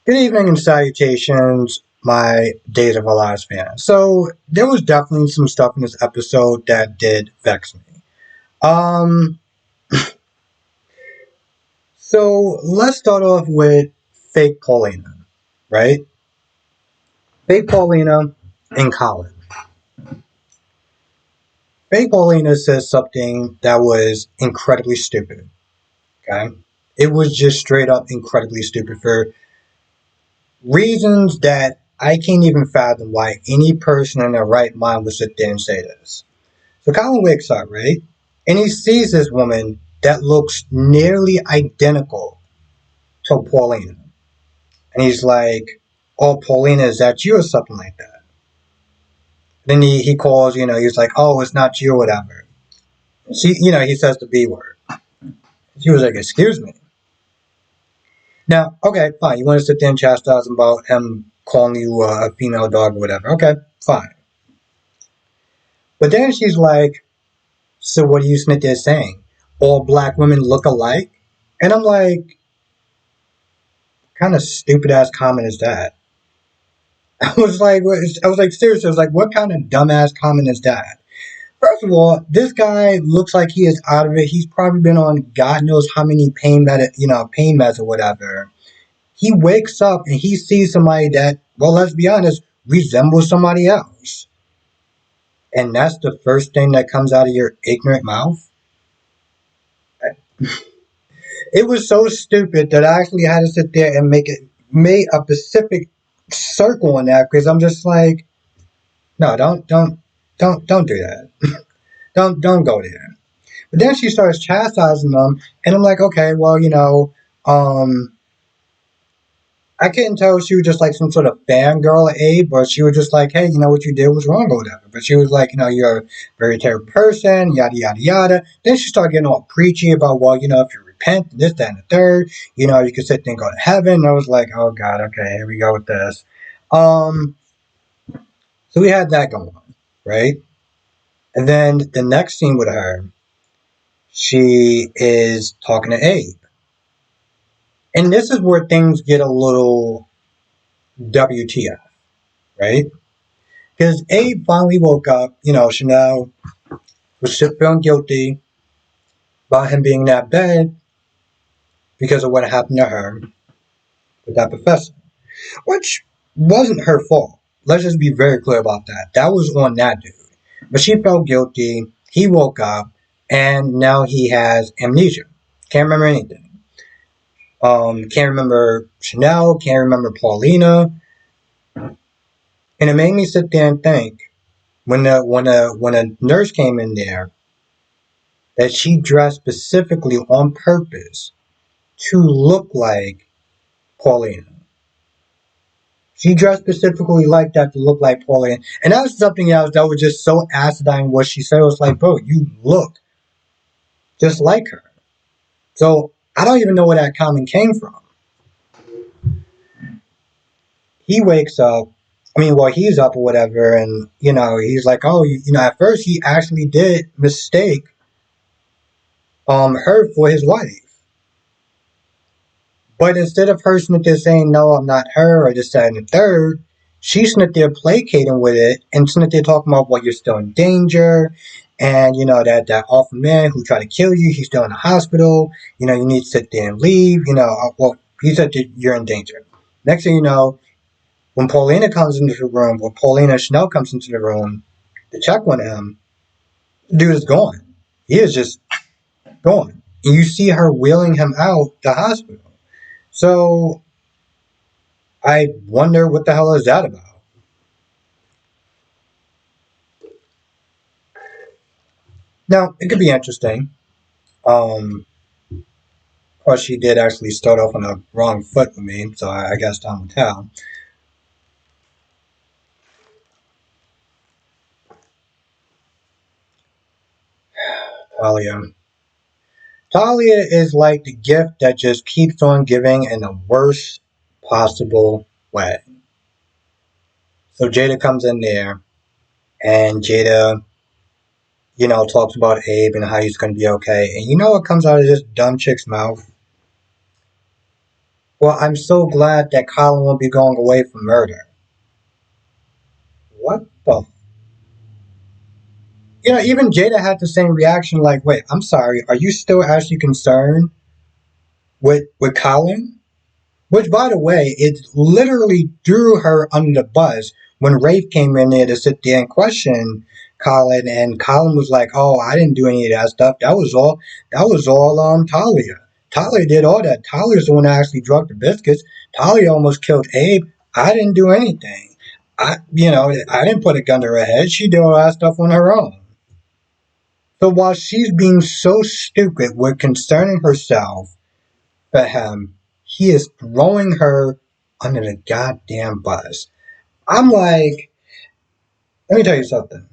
Good evening and salutations, my Days of Our Lives fans. So there was definitely some stuff in this episode that did vex me. Um, so let's start off with fake Paulina, right? Fake Paulina in college. Fake Paulina says something that was incredibly stupid. Okay, it was just straight up incredibly stupid for reasons that I can't even fathom why any person in their right mind would sit there and say this. So Colin wakes up, right? And he sees this woman that looks nearly identical to Paulina. And he's like, "Oh, Paulina, is that you?" or something like that. Then he calls, he's like, "Oh, it's not you," or whatever. He says the B word. She was like, "Excuse me." Now, okay, fine. You want to sit there and chastise him about him calling you a female dog or whatever. Okay, fine. But then she's like, "So what are you sitting there saying? All black women look alike?" And I'm like, kind of stupid ass comment is that? I was like, seriously, I was like, what kind of dumbass comment is that? First of all, this guy looks like he is out of it. He's probably been on God knows how many pain meds or whatever. He wakes up and he sees somebody that, well, let's be honest, resembles somebody else. And that's the first thing that comes out of your ignorant mouth. It was so stupid that I actually had to sit there and made a specific circle on that because I'm just like, no, don't do that. Don't go there. But then she starts chastising them, and I'm like, okay, well, um, I couldn't tell if she was just like some sort of fangirl of Abe, or she was just like, hey, what you did was wrong or whatever. But she was like, you're a very terrible person, yada yada yada. Then she started getting all preachy about, well, if you repent, this, that, and the third, you can sit there and go to heaven. And I was like, oh God, okay, here we go with this. So we had that going on, right? And then the next scene with her, she is talking to Abe. And this is where things get a little WTF, right? Because Abe finally woke up, Chanel was still feeling guilty about him being in that bed because of what happened to her with that professor, which wasn't her fault. Let's just be very clear about that. That was on that dude. But she felt guilty. He woke up, and now he has amnesia. Can't remember anything. Can't remember Chanel. Can't remember Paulina. And it made me sit there and think when a nurse came in there that she dressed specifically on purpose to look like Paulina. She dressed specifically like that to look like Paulina. And that was something else that was just so acidine what she said. It was like, bro, you look just like her. So I don't even know where that comment came from. He wakes up. He's up or whatever, and he's like, oh, at first he actually did mistake her for his wife. But instead of her sitting there saying, no, I'm not her, or this, that, and the third, she's sitting there placating with it and sitting there talking about, well, you're still in danger. And, that awful man who tried to kill you, he's still in the hospital. You need to sit there and leave. He said that you're in danger. Next thing you know, when Paulina comes into the room, when Paulina Chanel comes into the room to check on him, the dude is gone. He is just gone. And you see her wheeling him out the hospital. So I wonder what the hell is that about? Now, it could be interesting. Of course, she did actually start off on a wrong foot with me, so I guess time will tell. Talia. Talia is like the gift that just keeps on giving in the worst possible way. So Jada comes in there, and Jada, talks about Abe and how he's going to be okay. And you know what comes out of this dumb chick's mouth? Well, I'm so glad that Colin will be going away for murder. What the? Even Jada had the same reaction. Like, wait, I'm sorry. Are you still actually concerned with Colin? Which, by the way, it literally threw her under the bus when Rafe came in there to sit there and question Colin, and Colin was like, "Oh, I didn't do any of that stuff. That was all. That was all Talia. Talia did all that. Talia's the one that actually drugged the biscuits. Talia almost killed Abe. I didn't do anything. I didn't put a gun to her head. She did all that stuff on her own." So while she's being so stupid with concerning herself for him, he is throwing her under the goddamn bus. I'm like, let me tell you something.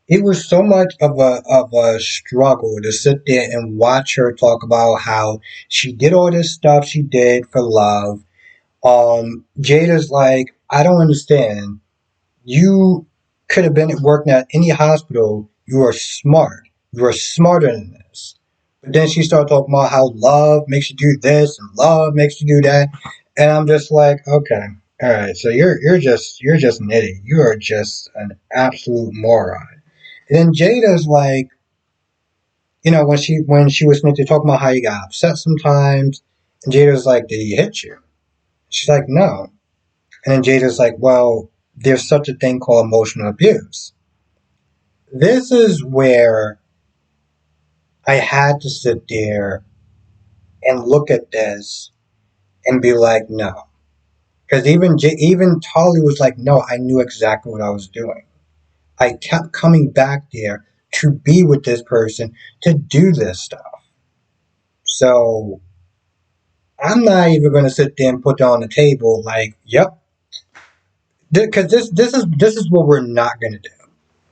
It was so much of a struggle to sit there and watch her talk about how she did all this stuff she did for love. Jada's like, I don't understand. You could have been working at any hospital. You are smart. You are smarter than this. But then she started talking about how love makes you do this and love makes you do that. And I'm just like, okay, all right. So you're just an idiot. You are just an absolute moron. And then Jada's like, when she was meant to talk about how you got upset sometimes, and Jada's like, did he hit you? She's like, no. And then Jada's like, well, there's such a thing called emotional abuse. This is where I had to sit there and look at this and be like, no. Because even Tolly was like, no, I knew exactly what I was doing. I kept coming back there to be with this person to do this stuff. So I'm not even going to sit there and put that on the table like, yep. Because this is what we're not going to do.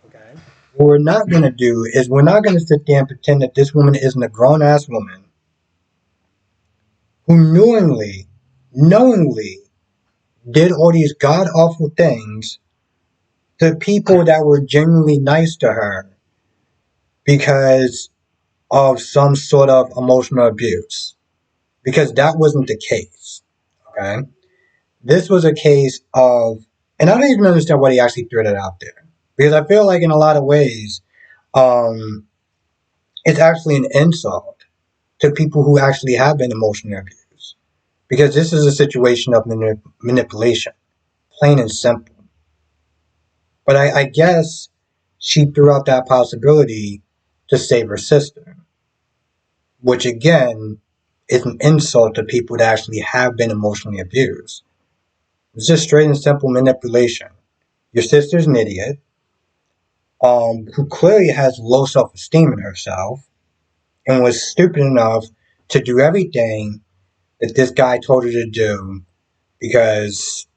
Okay. What we're not going to do is we're not going to sit there and pretend that this woman isn't a grown ass woman who knowingly did all these god awful things to people that were genuinely nice to her because of some sort of emotional abuse. Because that wasn't the case. Okay? This was a case of, and I don't even understand why he actually threw that out there. Because I feel like in a lot of ways, um, it's actually an insult to people who actually have been emotionally abused. Because this is a situation of manipulation, plain and simple. But I guess she threw out that possibility to save her sister, which again is an insult to people that actually have been emotionally abused. It's just straight and simple manipulation. Your sister's an idiot, who clearly has low self esteem in herself and was stupid enough to do everything that this guy told her to do because,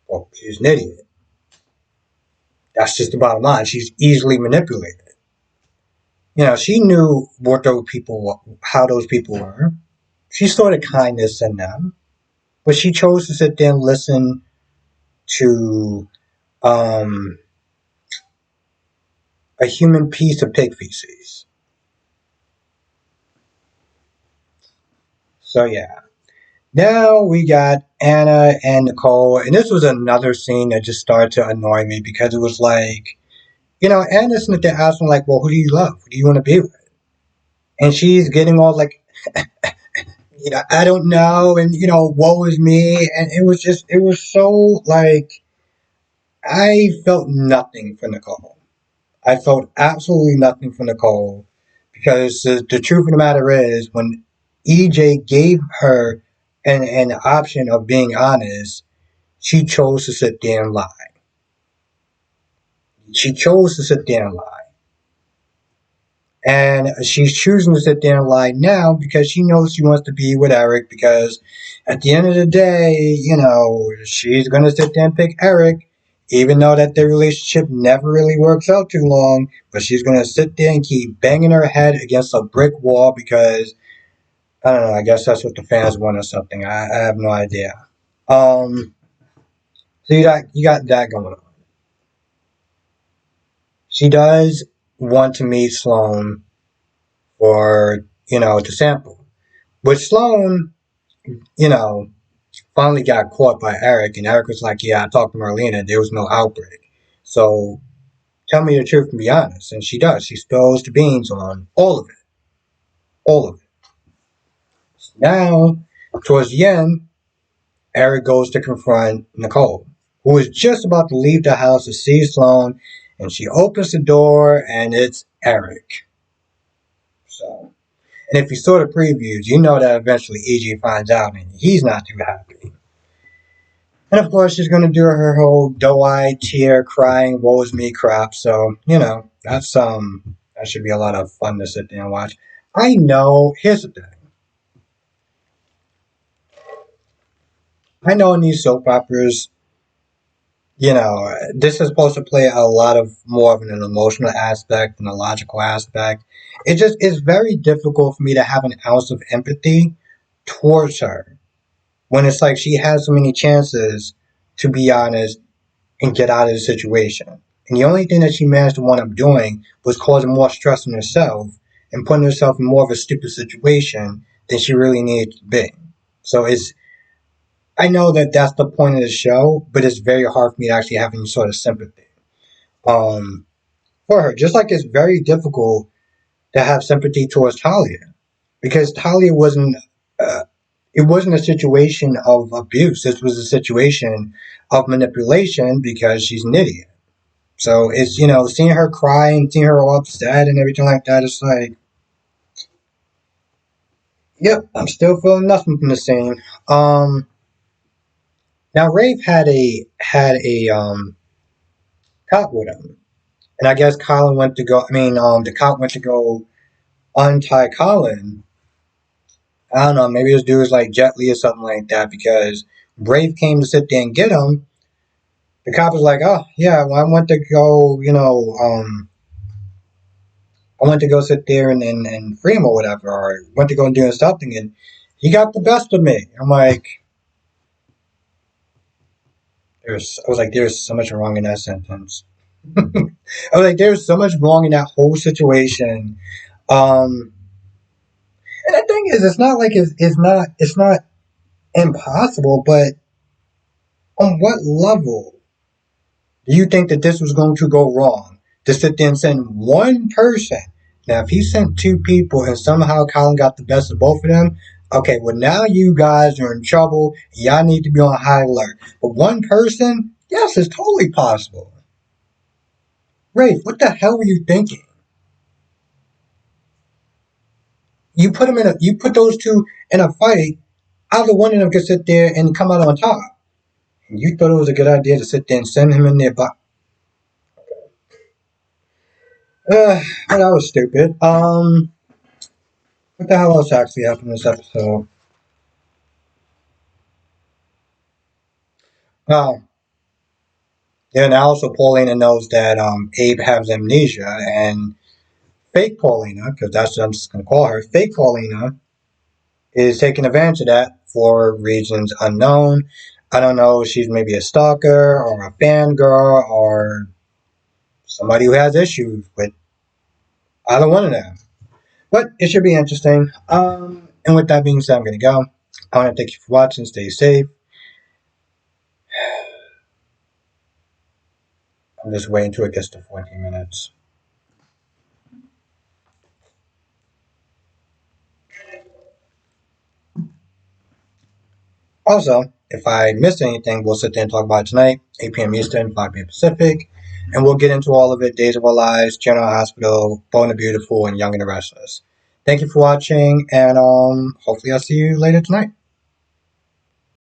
well, she's an idiot. That's just the bottom line. She's easily manipulated. She knew what those people, how those people were. She saw the kindness in them, but she chose to sit there and listen to um, a human piece of pig feces. So yeah. Now we got Anna and Nicole, and this was another scene that just started to annoy me because it was like, Anna's sitting there asking like, well, who do you love? Who do you want to be with? And she's getting all like, I don't know, and woe is me, and it was so like, I felt nothing for Nicole. I felt absolutely nothing for Nicole because the truth of the matter is, when EJ gave her an option of being honest, she chose to sit there and lie. She chose to sit there and lie. And she's choosing to sit there and lie now because she knows she wants to be with Eric because at the end of the day, she's going to sit there and pick Eric, even though that their relationship never really works out too long. But she's going to sit there and keep banging her head against a brick wall because, I don't know, I guess that's what the fans want or something. I have no idea. So you got that going on. She does want to meet Sloan for, to sample. With Sloan, you know, finally got caught by Eric, and Eric was like, "Yeah, I talked to Marlena. There was no outbreak. So tell me the truth and be honest." And she does. She spills the beans on all of it, all of it. Now, towards the end, Eric goes to confront Nicole, who is just about to leave the house to see Sloan, and she opens the door, and it's Eric. So, and if you saw the previews, you know that eventually EG finds out, and he's not too happy. And of course, she's going to do her whole doe-eyed, tear, crying, woe is me crap. So, that should be a lot of fun to sit there and watch. I know, here's the thing. I know in these soap operas, this is supposed to play a lot of more of an emotional aspect than a logical aspect. It just is very difficult for me to have an ounce of empathy towards her when it's like she has so many chances to be honest and get out of the situation. And the only thing that she managed to wind up doing was causing more stress on herself and putting herself in more of a stupid situation than she really needed to be. So I know that that's the point of the show, but it's very hard for me to actually have any sort of sympathy um, for her. Just like it's very difficult to have sympathy towards Talia because Talia wasn't. It wasn't a situation of abuse. This was a situation of manipulation because she's an idiot. So it's seeing her cry and seeing her all upset and everything like that. It's like, yep, I'm still feeling nothing from the scene. Um, Now Rafe had a cop with him, and I guess Colin went to go. I mean, the cop went to go untie Colin. I don't know. Maybe this dude was like Jet Li or something like that because Rafe came to sit there and get him. The cop was like, "Oh yeah, well, I went to go, I went to go sit there and free him or whatever, or went to go and do something, and he got the best of me." I'm like, there's so much wrong in that sentence. I was like, there's so much wrong in that whole situation. Um, and the thing is, it's not like it's not impossible, but on what level do you think that this was going to go wrong? To sit there and send one person. Now, if he sent two people and somehow Colin got the best of both of them, okay, well, now you guys are in trouble. Y'all need to be on high alert. But one person, yes, it's totally possible. Rafe, what the hell were you thinking? You put those two in a fight. Either one of them could sit there and come out on top. And you thought it was a good idea to sit there and send him in there, but that was stupid. What the hell else actually happened in this episode? Oh, yeah, and also Paulina knows that Abe has amnesia, and fake Paulina, because that's what I'm just gonna call her, fake Paulina is taking advantage of that for reasons unknown. I don't know if she's maybe a stalker or a fangirl or somebody who has issues with either one of them. But it should be interesting. And with that being said, I'm gonna go. I want to thank you for watching. Stay safe. I'm just waiting until it gets to 14 minutes. Also, if I missed anything, we'll sit there and talk about it tonight, 8 p.m. Eastern, 5 p.m. Pacific, and we'll get into all of it, Days of Our Lives, General Hospital, Bold and the Beautiful, and Young and the Restless. Thank you for watching, and hopefully I'll see you later tonight.